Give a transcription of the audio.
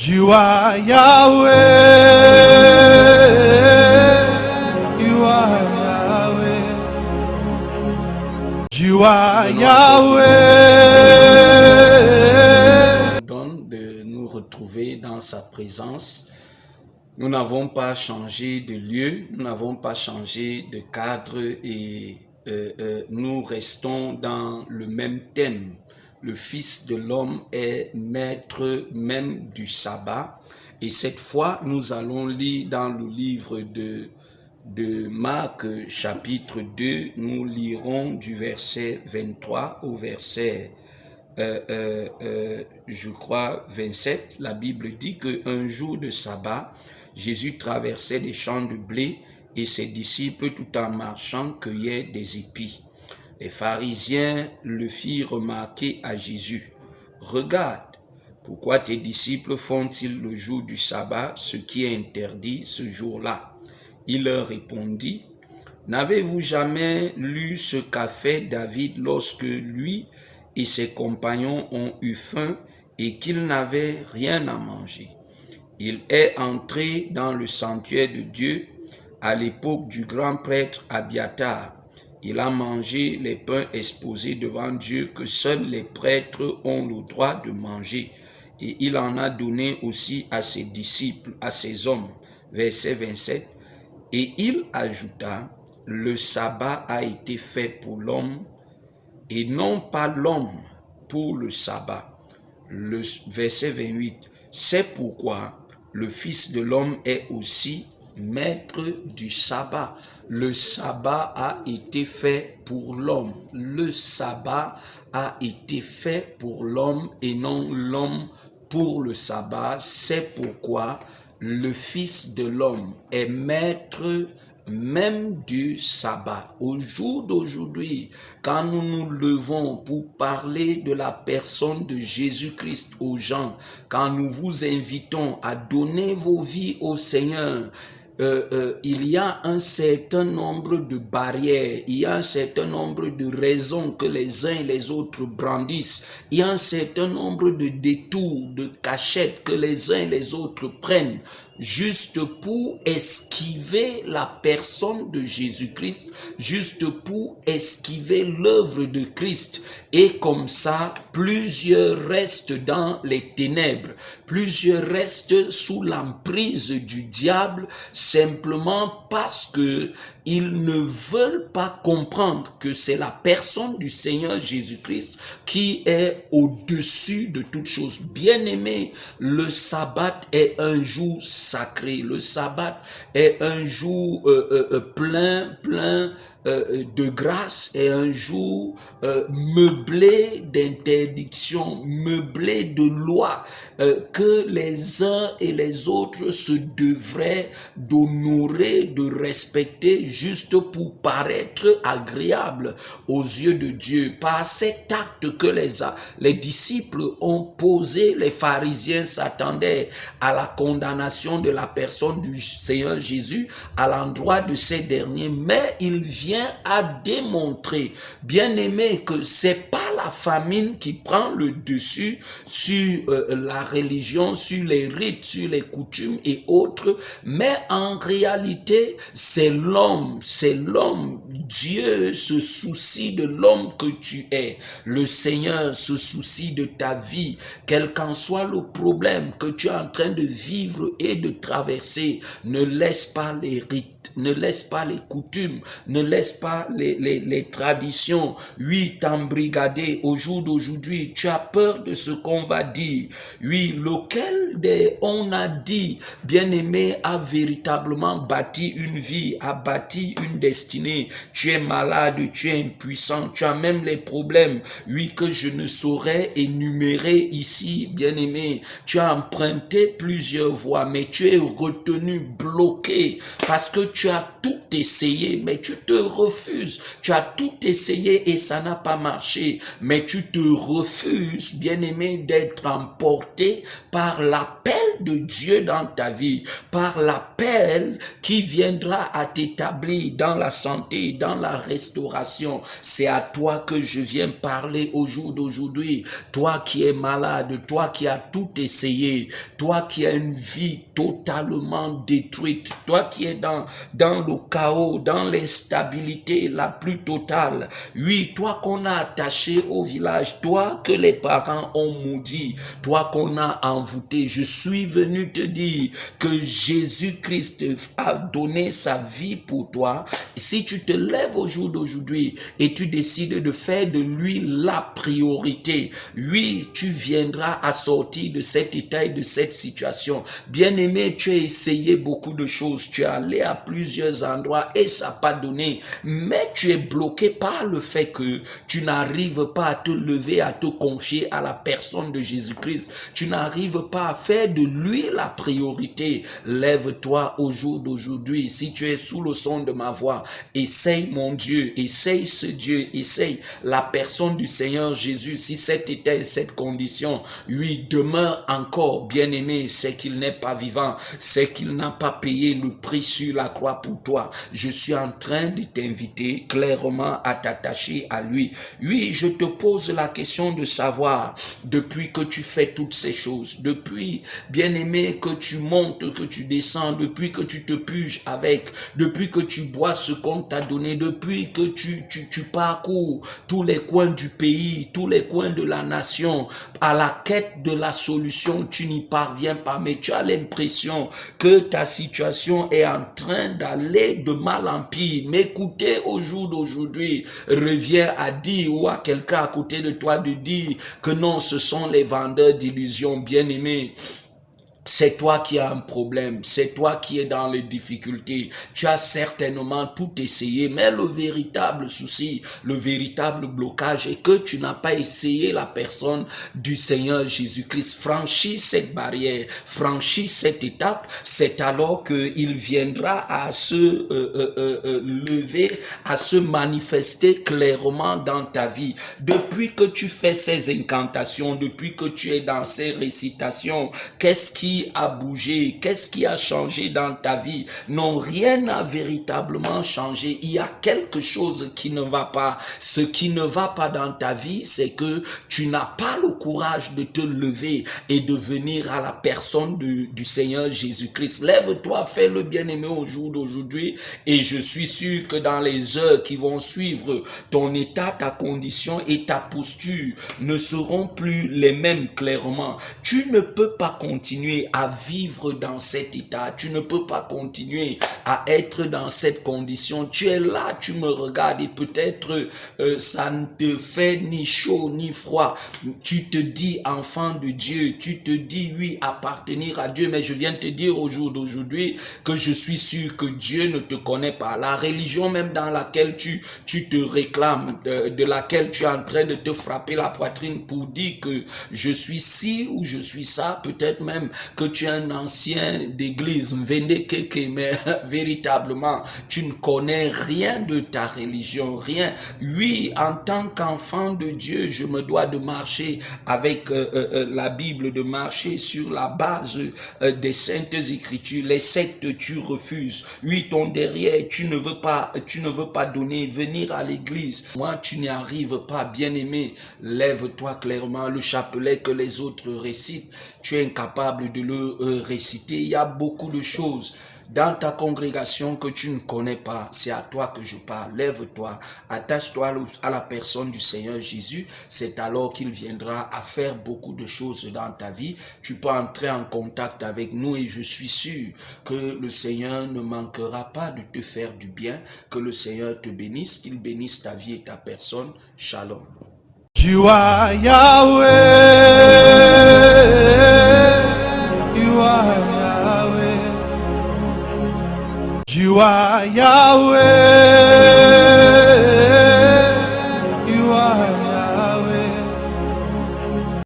You are Yahweh. You are Yahweh. You are Yahweh. Donne de nous retrouver dans sa présence. Nous n'avons pas changé de lieu, nous n'avons pas changé de cadre et nous restons dans le même thème. Le Fils de l'homme est maître même du sabbat. Et cette fois, nous allons lire dans le livre de Marc, chapitre 2, nous lirons du verset 23 au verset, je crois, 27. La Bible dit qu'un jour de sabbat, Jésus traversait des champs de blé et ses disciples, tout en marchant, cueillaient des épis. Les pharisiens le firent remarquer à Jésus. « Regarde, pourquoi tes disciples font-ils le jour du sabbat ce qui est interdit ce jour-là » Il leur répondit, « N'avez-vous jamais lu ce qu'a fait David lorsque lui et ses compagnons ont eu faim et qu'ils n'avaient rien à manger? Il est entré dans le sanctuaire de Dieu à l'époque du grand prêtre Abiathar. Il a mangé les pains exposés devant Dieu que seuls les prêtres ont le droit de manger. Et il en a donné aussi à ses disciples, à ses hommes. » Verset 27. Et il ajouta, « Le sabbat a été fait pour l'homme et non pas l'homme pour le sabbat. » Le verset 28. « C'est pourquoi le Fils de l'homme est aussi maître du sabbat. » Le sabbat a été fait pour l'homme. Le sabbat a été fait pour l'homme et non l'homme pour le sabbat. C'est pourquoi le Fils de l'homme est maître même du sabbat. Au jour d'aujourd'hui, quand nous nous levons pour parler de la personne de Jésus-Christ aux gens, quand nous vous invitons à donner vos vies au Seigneur, il y a un certain nombre de barrières, il y a un certain nombre de raisons que les uns et les autres brandissent, il y a un certain nombre de détours, de cachettes que les uns et les autres prennent juste pour esquiver la personne de Jésus-Christ, juste pour esquiver l'œuvre de Christ. Et comme ça, plusieurs restent dans les ténèbres, plusieurs restent sous l'emprise du diable, simplement parce que ils ne veulent pas comprendre que c'est la personne du Seigneur Jésus-Christ qui est au-dessus de toute chose. Bien-aimé, le sabbat est un jour sacré. Le sabbat est un jour plein de grâce, et un jour meublé d'interdiction, meublé de lois que les uns et les autres se devraient d'honorer, de respecter, juste pour paraître agréable aux yeux de Dieu. Par cet acte que les disciples ont posé, les pharisiens s'attendaient à la condamnation de la personne du Seigneur Jésus à l'endroit de ces derniers, mais il vient à démontrer, bien aimé, que c'est pas la famine qui prend le dessus sur la religion, sur les rites, sur les coutumes et autres, mais en réalité, c'est l'homme. Dieu se soucie de l'homme que tu es. Le Seigneur se soucie de ta vie, quel qu'en soit le problème que tu es en train de vivre et de traverser. Ne laisse pas les rites, ne laisse pas les coutumes, ne laisse pas les traditions, oui, t'embrigader. Au jour d'aujourd'hui, tu as peur de ce qu'on va dire. Oui, lequel on a dit, bien-aimé, a véritablement bâti une vie, a bâti une destinée. Tu es malade, tu es impuissant, tu as même les problèmes, oui, que je ne saurais énumérer ici, bien-aimé. Tu as emprunté plusieurs voies, mais tu es retenu, bloqué, parce que tu as tout essayé, mais tu te refuses. Tu as tout essayé et ça n'a pas marché, mais tu te refuses, bien-aimé, d'être emporté par l'appel de Dieu dans ta vie, par l'appel qui viendra à t'établir dans la santé, dans la restauration. C'est à toi que je viens parler au jour d'aujourd'hui. Toi qui es malade, toi qui as tout essayé, toi qui as une vie totalement détruite, toi qui es dans le chaos, dans l'instabilité la plus totale. Oui, toi qu'on a attaché au village, toi que les parents ont maudit, toi qu'on a envoûté. Je suis venu te dire que Jésus-Christ a donné sa vie pour toi. Si tu te lèves au jour d'aujourd'hui et tu décides de faire de lui la priorité, oui, tu viendras à sortir de cet état et de cette situation. Bien-aimé, tu as essayé beaucoup de choses, tu es allé à plusieurs endroits et ça n'a pas donné, mais tu es bloqué par le fait que tu n'arrives pas à te lever, à te confier à la personne de Jésus-Christ. Tu n'arrives pas à faire de lui la priorité. Lève-toi au jour d'aujourd'hui. Si tu es sous le son de ma voix, essaye mon Dieu, essaye ce Dieu, essaye la personne du Seigneur Jésus. Si cet état et cette condition, lui, demeure encore, bien-aimé, c'est qu'il n'est pas vivant, c'est qu'il n'a pas payé le prix sur la croix pour toi. Je suis en train de t'inviter clairement à t'attacher à lui. Oui, je te pose la question de savoir, depuis que tu fais toutes ces choses, depuis, bien-aimé, que tu montes, que tu descends, depuis que tu te puges avec, depuis que tu bois ce qu'on t'a donné, depuis que tu parcours tous les coins du pays, tous les coins de la nation, à la quête de la solution, tu n'y parviens pas, mais tu as l'impression que ta situation est en train d'aller de mal en pire. Mais écoutez, au jour d'aujourd'hui, reviens à dire ou à quelqu'un à côté de toi de dire que non, ce sont les vendeurs d'illusions, bien-aimés. C'est toi qui as un problème, c'est toi qui es dans les difficultés. Tu as certainement tout essayé, mais le véritable souci, le véritable blocage est que tu n'as pas essayé la personne du Seigneur Jésus-Christ. Franchis cette barrière, franchis cette étape, c'est alors qu'il viendra à se lever, à se manifester clairement dans ta vie. Depuis que tu fais ces incantations, depuis que tu es dans ces récitations, qu'est-ce qui a bougé? Qu'est-ce qui a changé dans ta vie? Non, rien n'a véritablement changé. Il y a quelque chose qui ne va pas. Ce qui ne va pas dans ta vie, c'est que tu n'as pas le courage de te lever et de venir à la personne du Seigneur Jésus-Christ. Lève-toi, fais le bien-aimé au jour d'aujourd'hui et je suis sûr que dans les heures qui vont suivre, ton état, ta condition et ta posture ne seront plus les mêmes clairement. Tu ne peux pas continuer à vivre dans cet état. Tu ne peux pas continuer à être dans cette condition. Tu es là, tu me regardes et peut-être ça ne te fait ni chaud ni froid. Tu te dis enfant de Dieu. Tu te dis oui, appartenir à Dieu. Mais je viens te dire au jour d'aujourd'hui que je suis sûr que Dieu ne te connaît pas. La religion même dans laquelle tu te réclames, de laquelle tu es en train de te frapper la poitrine pour dire que je suis ci ou je suis ça, peut-être même que tu es un ancien d'église, mais véritablement, tu ne connais rien de ta religion, rien. Oui, en tant qu'enfant de Dieu, je me dois de marcher avec la Bible, de marcher sur la base des saintes écritures. Les sectes, tu refuses. Oui, ton derrière, tu ne veux pas donner, venir à l'église. Moi, tu n'y arrives pas, bien-aimé. Lève-toi clairement, le chapelet que les autres récitent. Tu es incapable de le réciter. Il y a beaucoup de choses dans ta congrégation que tu ne connais pas. C'est à toi que je parle. Lève-toi, attache-toi à la personne du Seigneur Jésus. C'est alors qu'il viendra à faire beaucoup de choses dans ta vie. Tu peux entrer en contact avec nous et je suis sûr que le Seigneur ne manquera pas de te faire du bien. Que le Seigneur te bénisse, qu'il bénisse ta vie et ta personne. Shalom. You are Yahweh. You are Yahweh. You are Yahweh.